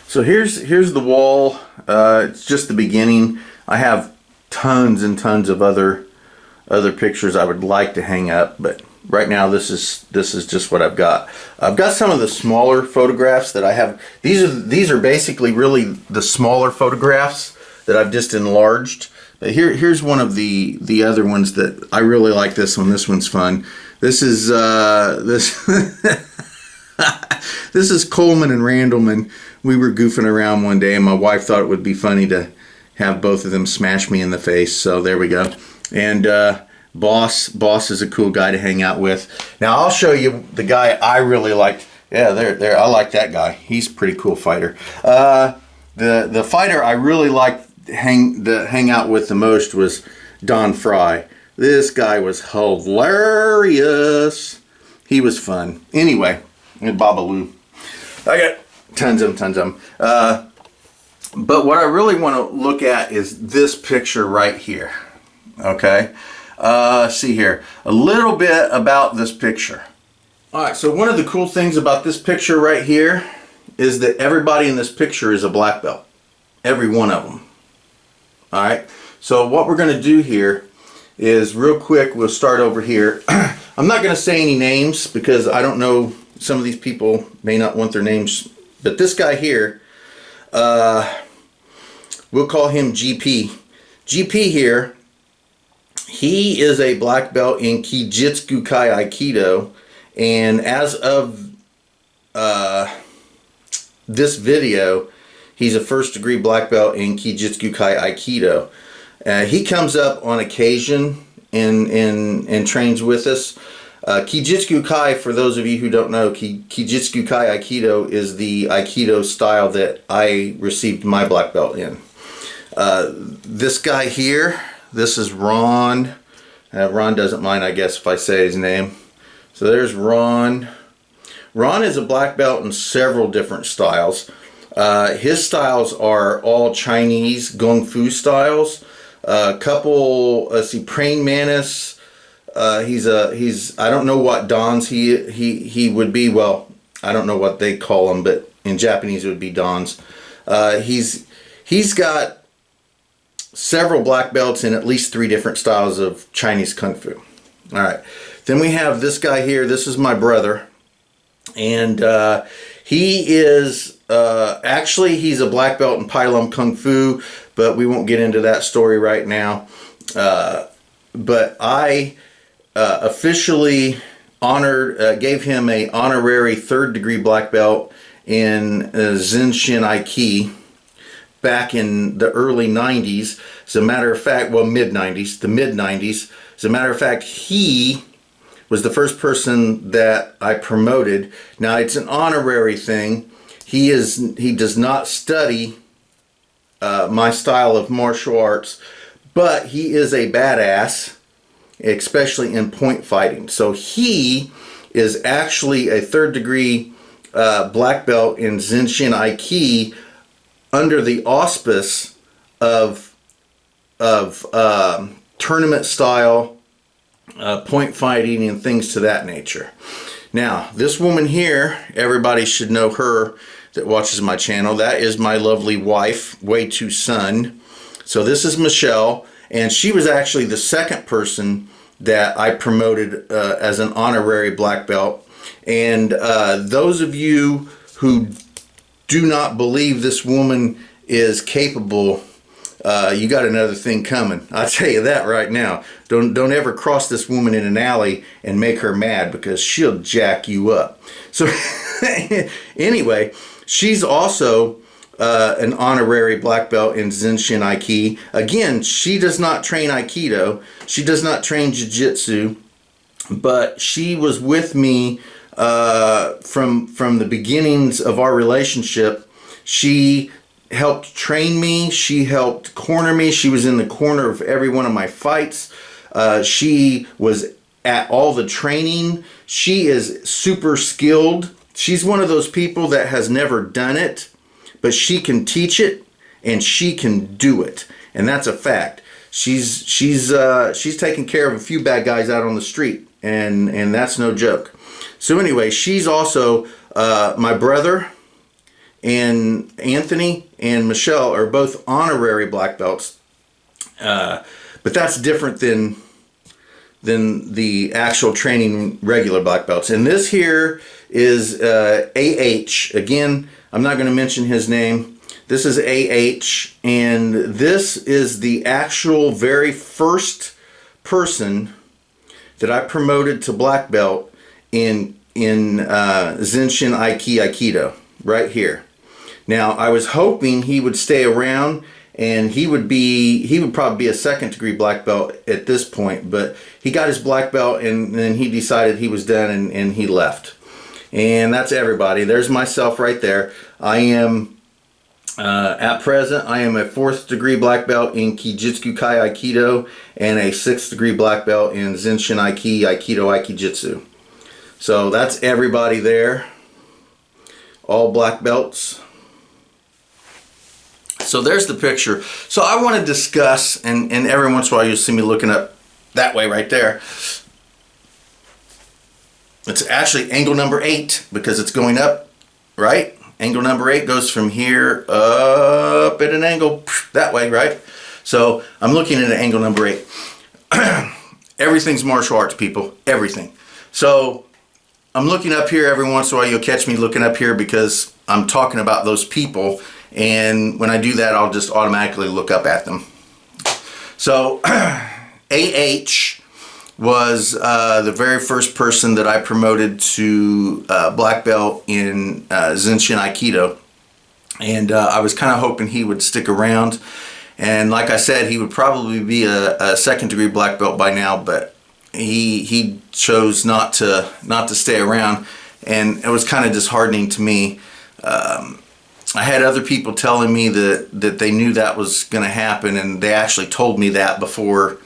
So here's the wall. It's just the beginning. I have tons and tons of other pictures I would like to hang up, but right now this is just what I've got. I've got some of the smaller photographs that I have. These are basically really the smaller photographs that I've just enlarged. But here's one of the other ones that I really like. This one. This one's fun. This is this this is Coleman and Randleman. We were goofing around one day, and my wife thought it would be funny to have both of them smash me in the face. So there we go. And Boss is a cool guy to hang out with. Now I'll show you the guy I really liked. Yeah, there. I like that guy. He's a pretty cool fighter. The fighter I really liked hang out with the most was Don Fry. This guy was hilarious. He was fun. Anyway, and Babaloo. I got tons of them. But what I really want to look at is this picture right here. Okay. See here. A little bit about this picture. Alright, so one of the cool things about this picture right here is that everybody in this picture is a black belt. Every one of them. Alright, so what we're going to do here is real quick, we'll start over here. I'm not going to say any names because I don't know, some of these people may not want their names, but this guy here, we'll call him GP. GP here, he is a black belt in Kijitsu Kai Aikido, and as of this video, he's a first degree black belt in Kijitsu Kai Aikido. He comes up on occasion and trains with us. Kijitsu Kai, for those of you who don't know, Kijitsu Kai Aikido is the Aikido style that I received my black belt in. This guy here, this is Ron. Ron doesn't mind, I guess, if I say his name. So there's Ron. Ron is a black belt in several different styles. His styles are all Chinese Kung Fu styles. Couple, let's see, Praying Mantis. He's I don't know what Dons he would be. Well, I don't know what they call him, but in Japanese it would be Dons. He's got several black belts in at least 3 different styles of Chinese Kung Fu. All right. Then we have this guy here. This is my brother. And he is, actually he's a black belt in Pai Lum Kung Fu, but we won't get into that story right now. But I officially gave him a honorary 3rd degree black belt in Zenshin Aiki back in the early 90s. As a matter of fact, well, mid-90s, the mid-90s. As a matter of fact, he was the first person that I promoted. Now, it's an honorary thing. He does not study my style of martial arts, but he is a badass, especially in point fighting. So he is actually a 3rd degree black belt in Zenshin Aiki under the auspice of tournament style point fighting and things to that nature. Now, this woman here, everybody should know her that watches my channel. That is my lovely wife, Way Too Sun. So this is Michelle, and she was actually the 2nd person that I promoted as an honorary black belt. And those of you who do not believe this woman is capable, you got another thing coming. I'll tell you that right now. Don't ever cross this woman in an alley and make her mad, because she'll jack you up. So anyway, she's also an honorary black belt in Zenshin Aiki. Again, she does not train Aikido. She does not train Jiu-Jitsu, but she was with me from the beginnings of our relationship. She helped train me. She helped corner me. She was in the corner of every one of my fights. She was at all the training. She is super skilled. She's one of those people that has never done it, but she can teach it and she can do it. And that's a fact. She's taking care of a few bad guys out on the street, and that's no joke. So anyway, she's also my brother, and Anthony and Michelle are both honorary black belts. But that's different than the actual training regular black belts. And this here is AH. Again, I'm not going to mention his name. This is AH, and this is the actual very first person that I promoted to black belt in Zenshin Aikido, right here. Now, I was hoping he would stay around, and he would probably be a second degree black belt at this point, but he got his black belt and then he decided he was done and he left. And that's everybody. There's myself right there. I am, at present, I am a 4th degree black belt in Kijitsu Kai Aikido and a 6th degree black belt in Zenshin Aikido Aikijitsu. So that's everybody there. All black belts. So there's the picture. So I want to discuss, and every once in a while you'll see me looking up that way right there. It's actually angle number 8 because it's going up, right? Angle number 8 goes from here up at an angle that way, right? So I'm looking at angle number 8. Everything's martial arts, people. Everything. So I'm looking up here every once in a while. You'll catch me looking up here because I'm talking about those people. And when I do that, I'll just automatically look up at them. So AH was the very first person that I promoted to black belt in Zenshin Aikido. And I was kind of hoping he would stick around. And like I said, he would probably be a second degree black belt by now, but he chose not to stay around. And it was kind of disheartening to me. I had other people telling me that they knew that was going to happen, and they actually told me that before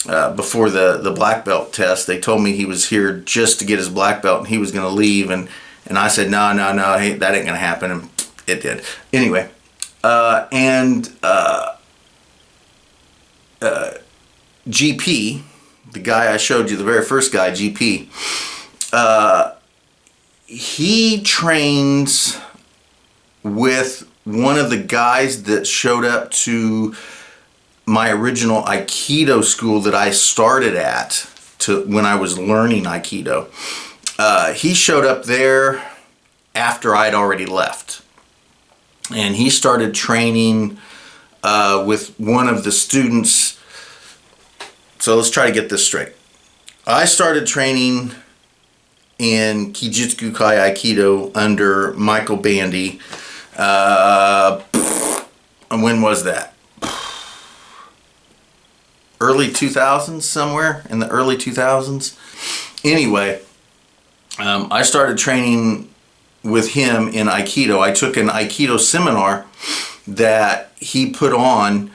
the black belt test. They told me he was here just to get his black belt and he was going to leave, and I said no, hey, that ain't going to happen, and it did. Anyway, GP, the guy I showed you, the very first guy, GP, he trains with one of the guys that showed up to my original Aikido school that I started at when I was learning Aikido. He showed up there after I'd already left. And he started training with one of the students. So let's try to get this straight. I started training in Kijitsu Kai Aikido under Michael Bandy. And when was that? Early 2000s, somewhere in the early 2000s. Anyway, I started training with him in Aikido. I took an Aikido seminar that he put on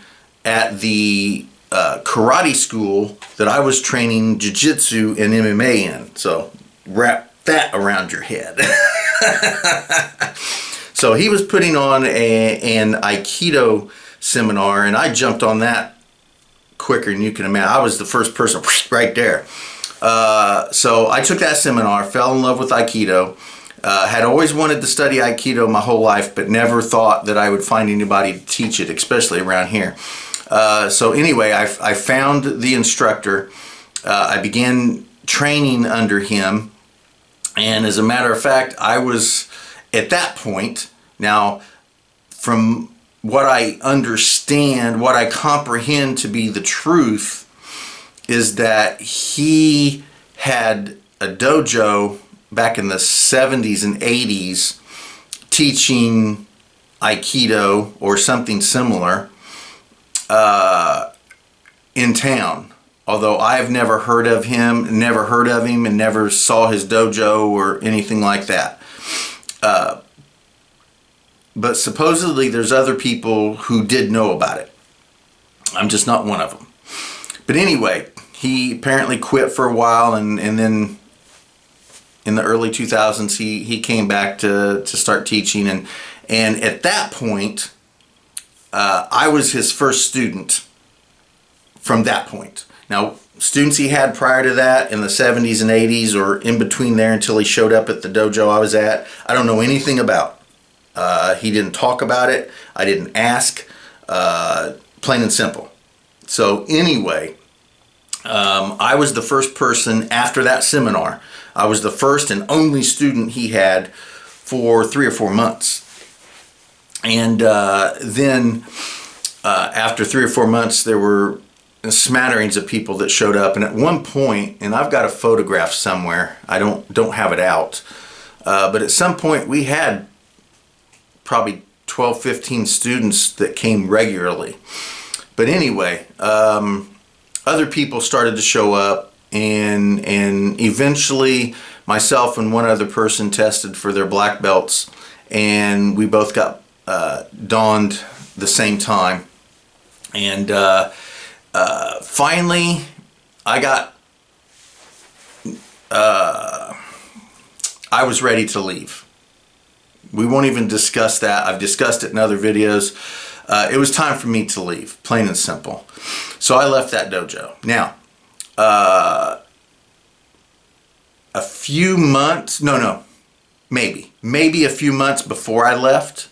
at the karate school that I was training jiu-jitsu and MMA in. So wrap that around your head. So he was putting on an Aikido seminar, and I jumped on that quicker than you can imagine. I was the first person right there. So I took that seminar, fell in love with Aikido, had always wanted to study Aikido my whole life, but never thought that I would find anybody to teach it, especially around here. So anyway, I found the instructor. I began training under him, and as a matter of fact, I was at that point, now from what I understand, what I comprehend to be the truth, is that he had a dojo back in the 70s and 80s teaching Aikido or something similar in town. Although I've never heard of him, and never saw his dojo or anything like that. But supposedly there's other people who did know about it. I'm just not one of them. But anyway, he apparently quit for a while, and then in the early 2000s he came back to start teaching, and at that point I was his first student from that point. Now, students he had prior to that in the 70s and 80s or in between there until he showed up at the dojo I was at, I don't know anything about. He didn't talk about it. I didn't ask. Plain and simple. So anyway, I was the first person after that seminar. I was the first and only student he had for 3 or 4 months. And then after 3 or 4 months, there were smatterings of people that showed up. And at one point, and I've got a photograph somewhere, I don't have it out, but at some point we had probably 12, 15 students that came regularly. But anyway, other people started to show up, and eventually myself and one other person tested for their black belts, and we both got donned the same time. And finally I was ready to leave. We won't even discuss that. I've discussed it in other videos. It was time for me to leave, plain and simple. So I left that dojo. Now, a few months, maybe a few months before I left,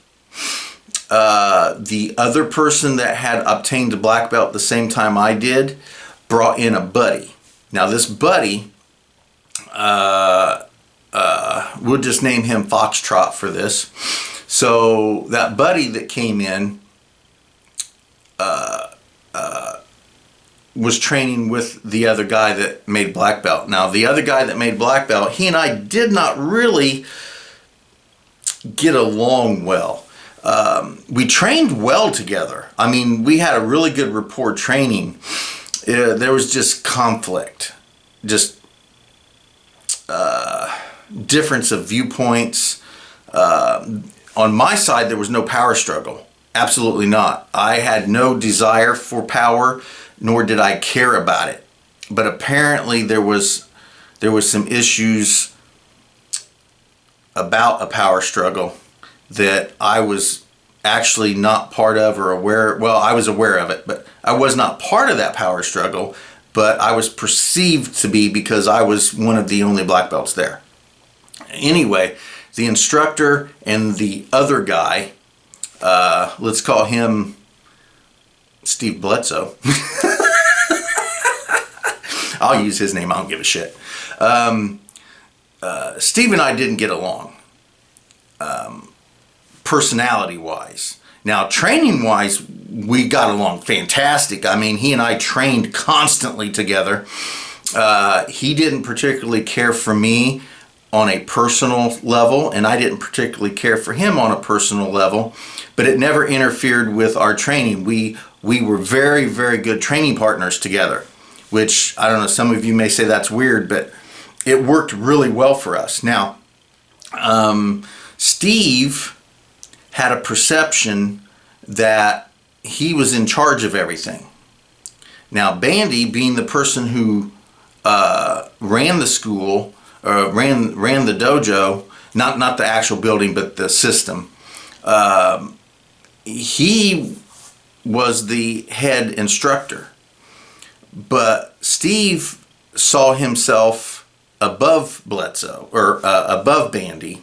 the other person that had obtained a black belt the same time I did brought in a buddy. Now this buddy, we'll just name him Foxtrot for this. So that buddy that came in was training with the other guy that made black belt. Now the other guy that made black belt, he and I did not really get along well. We trained well together. I mean, we had a really good rapport training. There was just conflict, just difference of viewpoints. On my side, there was no power struggle. Absolutely not. I had no desire for power, nor did I care about it. But apparently there was some issues about a power struggle that I was actually not part of or aware. Well, I was aware of it, but I was not part of that power struggle, but I was perceived to be because I was one of the only black belts there. Anyway, the instructor and the other guy, let's call him Steve Bledsoe. I'll use his name, I don't give a shit. Steve and I didn't get along, personality-wise. Now, training-wise, we got along fantastic. I mean, he and I trained constantly together. He didn't particularly care for me on a personal level, and I didn't particularly care for him on a personal level, but it never interfered with our training. We were very, very good training partners together, which, I don't know, some of you may say that's weird, but it worked really well for us. Now, Steve had a perception that he was in charge of everything. Now, Bandy, being the person who ran the school, ran the dojo, not the actual building, but the system, he was the head instructor. But Steve saw himself above Bledsoe, or above Bandy,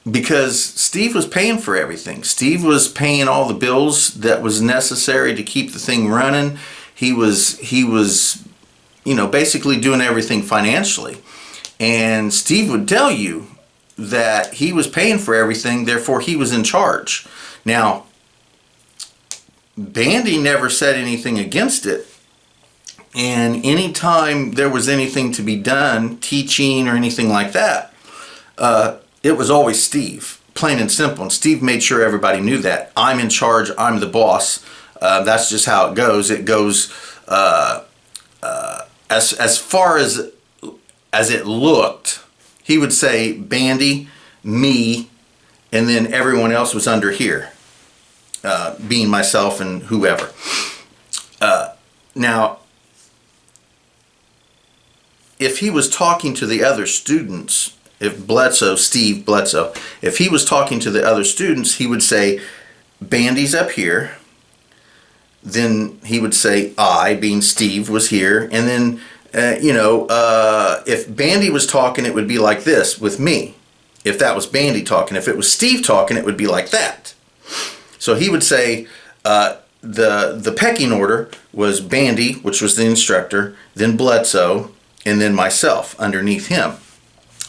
because Steve was paying for everything. Steve was paying all the bills that was necessary to keep the thing running. He was, you know, basically doing everything financially. And Steve would tell you that he was paying for everything, therefore he was in charge. Now, Bandy never said anything against it. And anytime there was anything to be done, teaching or anything like that, it was always Steve, plain and simple. And Steve made sure everybody knew that. I'm in charge, I'm the boss. That's just how it goes. It goes as far as it looked. He would say Bandy, me, and then everyone else was under here, being myself and whoever. Now, if he was talking to the other students, Steve Bledsoe, if he was talking to the other students, he would say, Bandy's up here. Then he would say, I, being Steve, was here. And then, if Bandy was talking, it would be like this with me. if that was Bandy talking. If it was Steve talking, it would be like that. So he would say the pecking order was Bandy, which was the instructor, then Bledsoe, and then myself underneath him.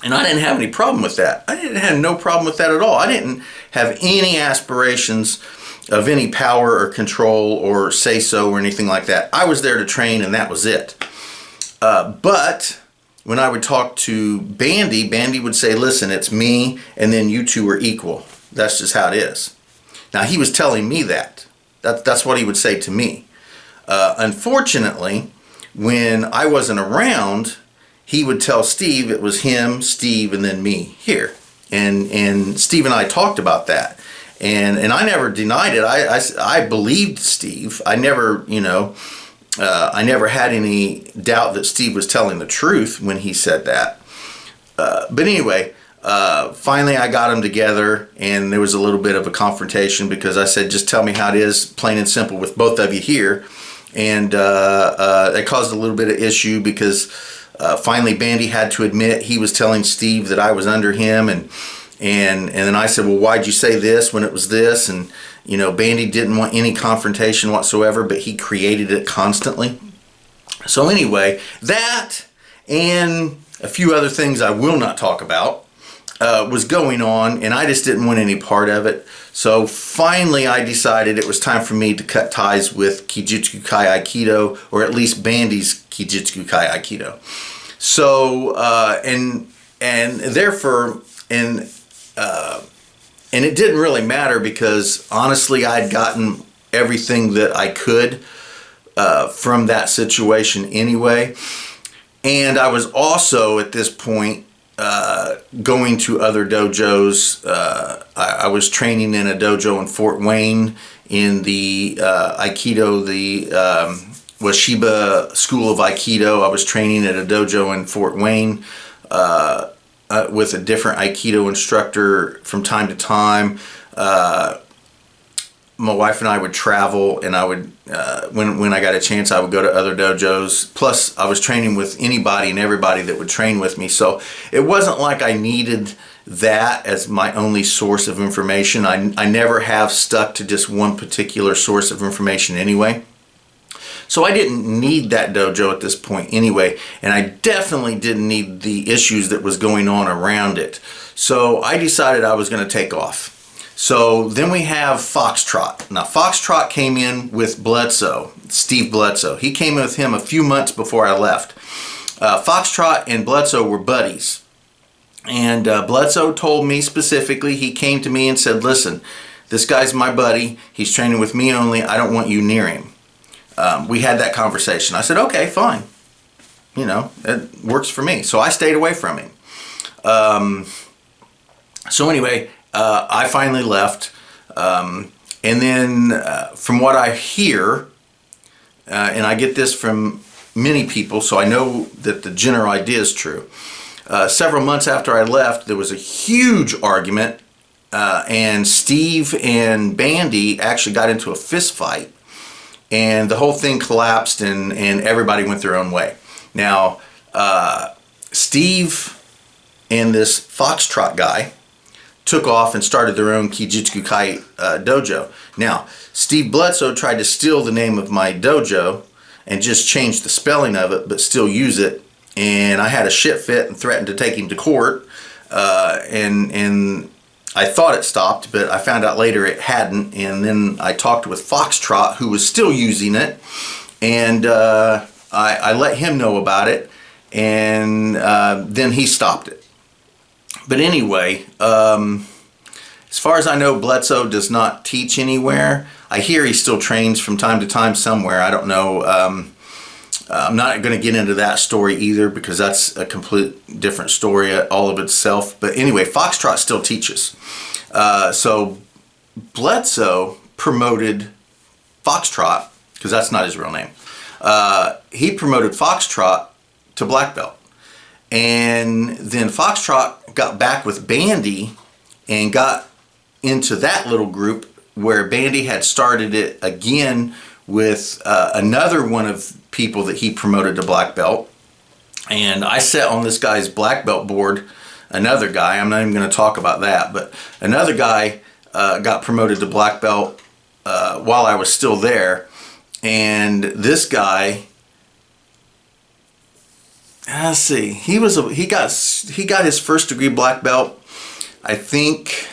And I didn't have any problem with that. I didn't have no problem with that at all. I didn't have any aspirations of any power or control or say so or anything like that. I was there to train, and that was it. But when I would talk to Bandy, Bandy would say, listen, it's me, and then you two are equal. That's just how it is. Now, he was telling me that. That's what he would say to me. Unfortunately, when I wasn't around, he would tell Steve it was him, Steve, and then me here. And Steve and I talked about that. And I never denied it. I believed Steve. I never, I never had any doubt that Steve was telling the truth when he said that. But anyway, finally I got them together, and there was a little bit of a confrontation because I said, just tell me how it is, plain and simple, with both of you here. And it caused a little bit of issue because finally Bandy had to admit he was telling Steve that I was under him, and then I said, well, why'd you say this when it was this? And Bandy didn't want any confrontation whatsoever, but he created it constantly. So anyway, that and a few other things I will not talk about was going on, and I just didn't want any part of it. So finally I decided it was time for me to cut ties with Kijitsu Kai Aikido, or at least Bandy's Kijitsu Kai Aikido. So and therefore and it didn't really matter because honestly I'd gotten everything that I could from that situation anyway. And I was also at this point going to other dojos. I was training in a dojo in Fort Wayne in the Aikido, the Washiba School of Aikido. I was training at a dojo in Fort Wayne with a different Aikido instructor from time to time. My wife and I would travel, and I would, when I got a chance, I would go to other dojos. Plus, I was training with anybody and everybody that would train with me. So it wasn't like I needed that as my only source of information. I never have stuck to just one particular source of information anyway. So I didn't need that dojo at this point anyway, and I definitely didn't need the issues that was going on around it. So I decided I was going to take off. So then we have Foxtrot. Now Foxtrot came in with Bledsoe, Steve Bledsoe. He came with him a few months before I left. Foxtrot and Bledsoe were buddies. And Bledsoe told me specifically, he came to me and said, listen, this guy's my buddy. He's training with me only. I don't want you near him. We had that conversation. I said, okay, fine. It works for me. So I stayed away from him. So anyway, I finally left. And then from what I hear, and I get this from many people, so I know that the general idea is true. Several months after I left, there was a huge argument, and Steve and Bandy actually got into a fist fight. And the whole thing collapsed, and everybody went their own way. Now, Steve and this Foxtrot guy took off and started their own Kijitsu Kai dojo. Now, Steve Bledsoe tried to steal the name of my dojo and just change the spelling of it, but still use it. And I had a shit fit and threatened to take him to court. And I thought it stopped, but I found out later it hadn't. And then I talked with Foxtrot, who was still using it, and I let him know about it, and then he stopped it. But anyway, as far as I know, Bledsoe does not teach anywhere. I hear he still trains from time to time somewhere. I don't know. I'm not going to get into that story either because that's a complete different story all of itself. But anyway, Foxtrot still teaches. So Bledsoe promoted Foxtrot, because that's not his real name. He promoted Foxtrot to black belt. And then Foxtrot got back with Bandy and got into that little group where Bandy had started it again with another one of people that he promoted to black belt. And I sat on this guy's black belt board another guy, I'm not even going to talk about that, but another guy got promoted to black belt while I was still there. And this guy, let's see, he got his first degree black belt, I think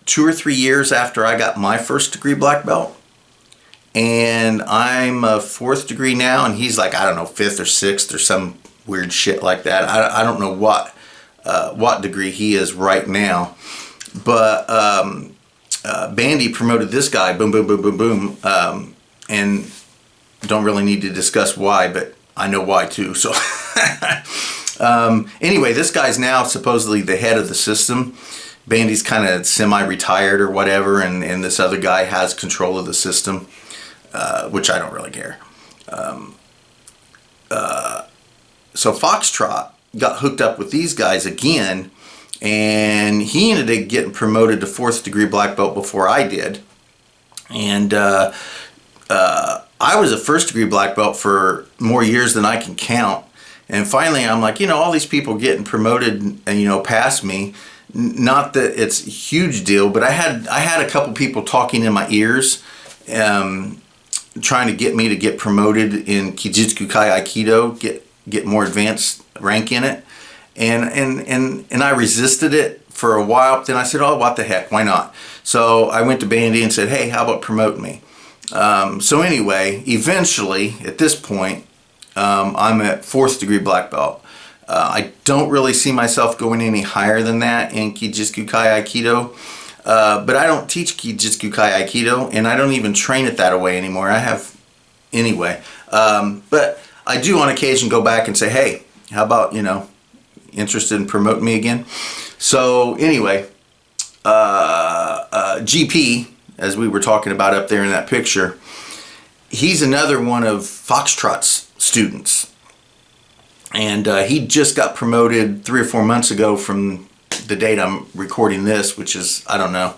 2 or 3 years after I got my first degree black belt. And I'm a 4th degree now, and he's like, I don't know, 5th or 6th or some weird shit like that. I don't know what degree he is right now. But Bandy promoted this guy, boom, boom, boom, boom, boom, and don't really need to discuss why, but I know why too. So anyway, this guy's now supposedly the head of the system. Bandy's kind of semi-retired or whatever, and this other guy has control of the system. Which I don't really care. So Foxtrot got hooked up with these guys again, and he ended up getting promoted to 4th degree black belt before I did. And I was a 1st degree black belt for more years than I can count. And finally I'm like, all these people getting promoted and, past me. Not that it's a huge deal, but I had a couple people talking in my ears, trying to get me to get promoted in Kijitsu-Kai Aikido, get more advanced rank in it, and I resisted it for a while. Then I said, oh, what the heck, why not? So I went to Bandy and said, hey, how about promote me? So anyway, eventually at this point, I'm at 4th degree black belt. I don't really see myself going any higher than that in Kijitsu-Kai Aikido. But I don't teach Kijitsu-Kai Aikido, and I don't even train it that way anymore. I have, anyway. But I do on occasion go back and say, hey, how about, interested in promoting me again? So anyway, GP, as we were talking about up there in that picture, he's another one of Foxtrot's students. And he just got promoted 3 or 4 months ago from the date I'm recording this, which is, I don't know,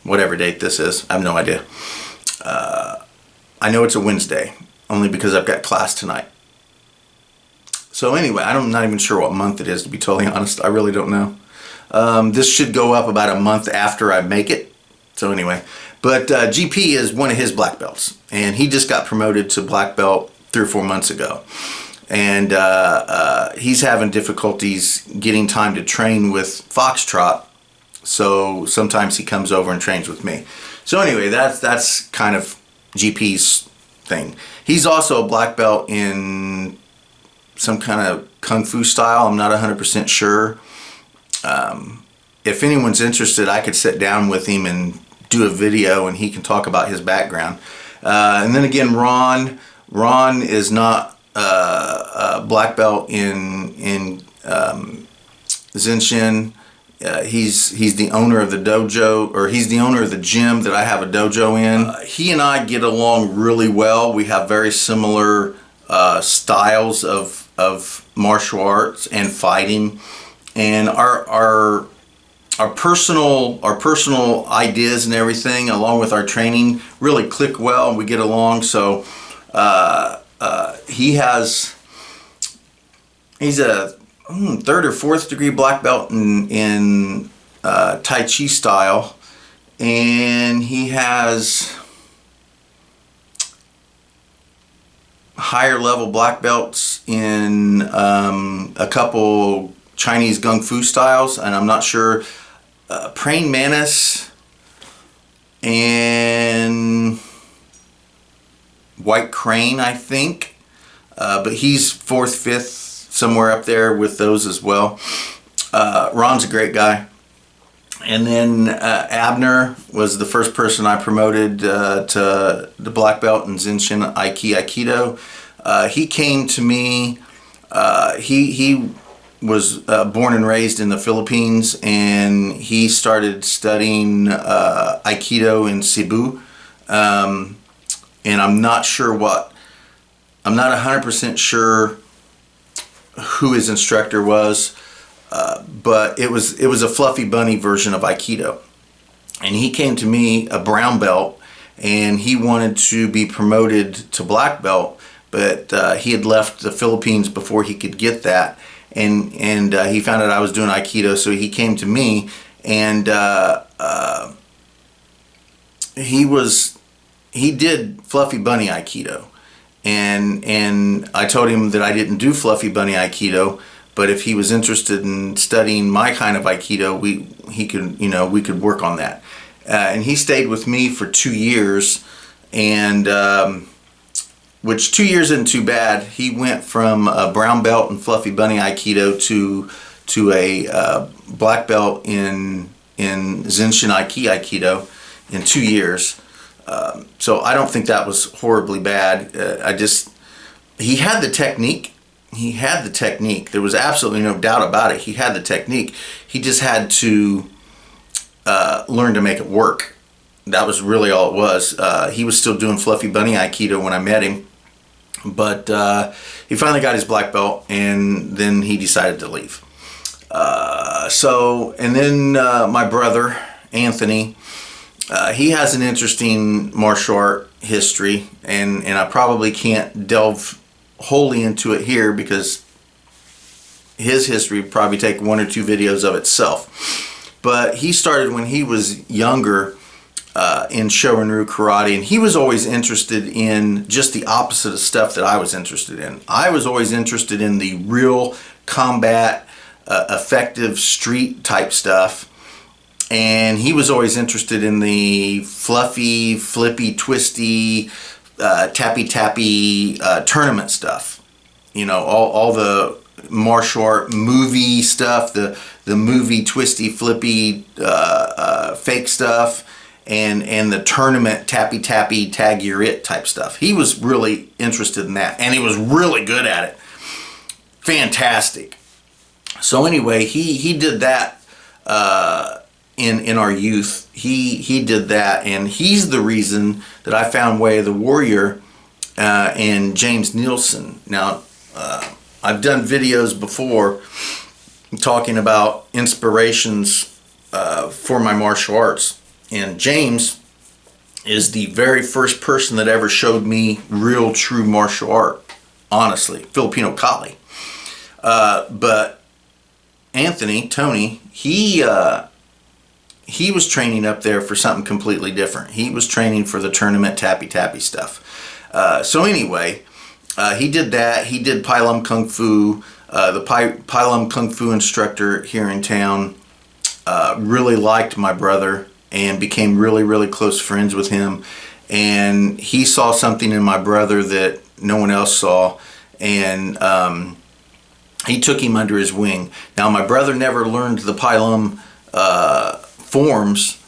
whatever date this is. I have no idea. I know it's a Wednesday, only because I've got class tonight. So anyway, I'm not even sure what month it is, to be totally honest. I really don't know. This should go up about a month after I make it. So anyway, but GP is one of his black belts, and he just got promoted to black belt 3 or 4 months ago. And he's having difficulties getting time to train with Foxtrot, so sometimes he comes over and trains with me. So anyway, that's kind of GP's thing. He's also a black belt in some kind of kung fu style. I'm not 100% sure. If anyone's interested, I could sit down with him and do a video, and he can talk about his background. And then again, Ron is not black belt in Zenshin. He's the owner of the dojo, or he's the owner of the gym that I have a dojo in. He and I get along really well. We have very similar styles of martial arts and fighting, and our personal ideas and everything, along with our training, really click well, and we get along. So he's a 3rd or 4th degree black belt in Tai Chi style, and he has higher level black belts in a couple Chinese Kung Fu styles, and I'm not sure, Praying Mantis and White Crane, I think, but he's 4th, 5th, somewhere up there with those as well. Ron's a great guy. And then Abner was the first person I promoted to the black belt in Zenshin Aikido. He came to me, he was born and raised in the Philippines, and he started studying Aikido in Cebu. And I'm not 100% sure who his instructor was, but it was a fluffy bunny version of Aikido. And he came to me, a brown belt, and he wanted to be promoted to black belt, but he had left the Philippines before he could get that. and he found out I was doing Aikido, so he came to me, and he did Fluffy Bunny Aikido, and I told him that I didn't do Fluffy Bunny Aikido, but if he was interested in studying my kind of Aikido, we could work on that. And he stayed with me for 2 years, and which 2 years isn't too bad. He went from a brown belt in Fluffy Bunny Aikido to a black belt in Zenshin Aikido in 2 years. So I don't think that was horribly bad. He had the technique. He had the technique. There was absolutely no doubt about it. He had the technique. He just had to learn to make it work. That was really all it was. He was still doing Fluffy Bunny Aikido when I met him, but he finally got his black belt, and then he decided to leave. And then my brother, Anthony, he has an interesting martial art history, and I probably can't delve wholly into it here because his history would probably take 1 or 2 videos of itself. But he started when he was younger in Shorin-ryu karate, and he was always interested in just the opposite of stuff that I was interested in. I was always interested in the real combat, effective street type stuff, and he was always interested in the fluffy, flippy, twisty, tappy tournament stuff. All the martial art movie stuff, the movie twisty, flippy, fake stuff, and the tournament tappy tag you're it type stuff. He was really interested in that, and he was really good at it. Fantastic. So anyway, he did that in our youth. He did that, and he's the reason that I found Way of the Warrior and James Nielsen. Now, I've done videos before talking about inspirations for my martial arts, and James is the very first person that ever showed me real, true martial art. Honestly, Filipino Kali. But Anthony, Tony, he was training up there for something completely different. He was training for the tournament tappy stuff. So anyway, he did that. He did Pai Lum Kung Fu. The Pai Lum Kung Fu instructor here in town really liked my brother and became really, really close friends with him. And he saw something in my brother that no one else saw, and he took him under his wing. Now, my brother never learned the Pai Lum forms,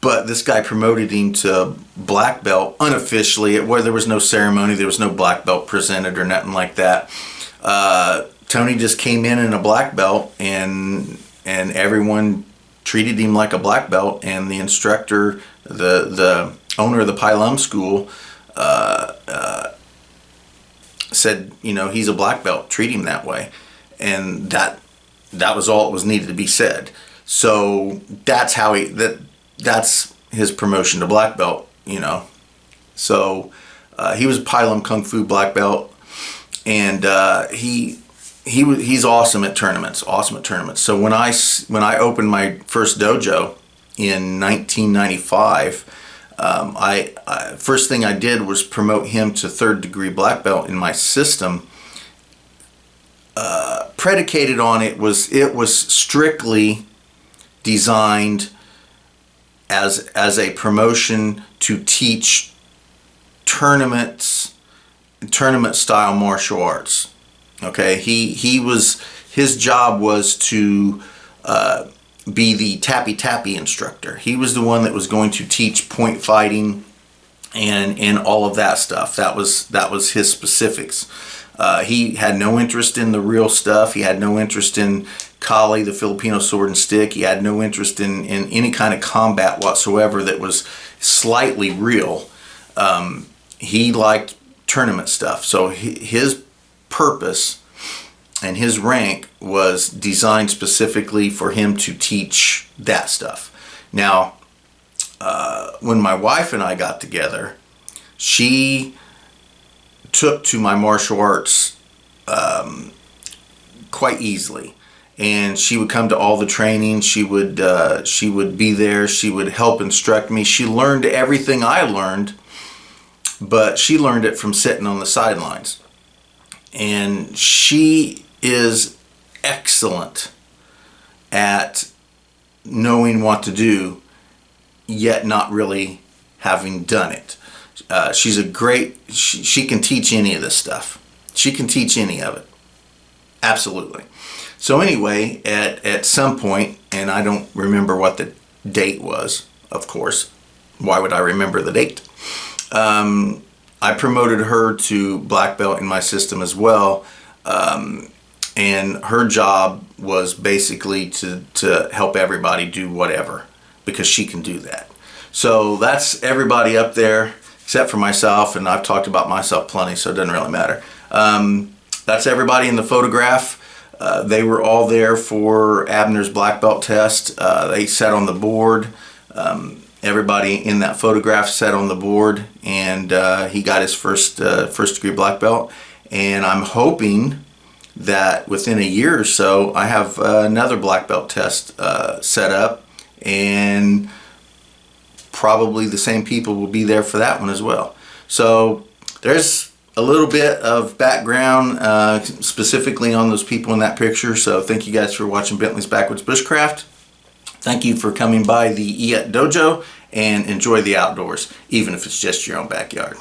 but this guy promoted him to black belt unofficially, where there was no ceremony, there was no black belt presented or nothing like that. Tony just came in a black belt, and everyone treated him like a black belt, and the instructor, the owner of the Pai Lum school, said, he's a black belt, treat him that way. And that was all it was needed to be said. So that's how that's his promotion to black belt, So he was a Pai Lum Kung Fu black belt, and he's awesome at tournaments. So when I opened my first dojo in 1995, first thing I did was promote him to 3rd degree black belt in my system. Predicated on it was strictly designed as a promotion to teach tournament style martial arts. Okay, his job was to be the tappy instructor. He was the one that was going to teach point fighting and all of that stuff. That was his specifics. He had no interest in the real stuff. He had no interest in Kali, the Filipino sword and stick. He had no interest in any kind of combat whatsoever that was slightly real. He liked tournament stuff. So his purpose and his rank was designed specifically for him to teach that stuff. Now, when my wife and I got together, she took to my martial arts quite easily. And she would come to all the training. She would be there. She would help instruct me. She learned everything I learned, but she learned it from sitting on the sidelines. And she is excellent at knowing what to do, yet not really having done it. She's a great, she can teach any of this stuff. She can teach any of it. Absolutely. So anyway, at some point, and I don't remember what the date was, of course. Why would I remember the date? I promoted her to black belt in my system as well. And her job was basically to help everybody do whatever, because she can do that. So that's everybody up there except for myself, and I've talked about myself plenty, so it doesn't really matter. That's everybody in the photograph. They were all there for Abner's black belt test. They sat on the board. Everybody in that photograph sat on the board, and he got his first degree black belt. And I'm hoping that within a year or so, I have another black belt test set up, and probably the same people will be there for that one as well. So there's a little bit of background specifically on those people in that picture. So thank you guys for watching Bentley's Backwoods Bushcraft. Thank you for coming by the EET Dojo, and enjoy the outdoors, even if it's just your own backyard.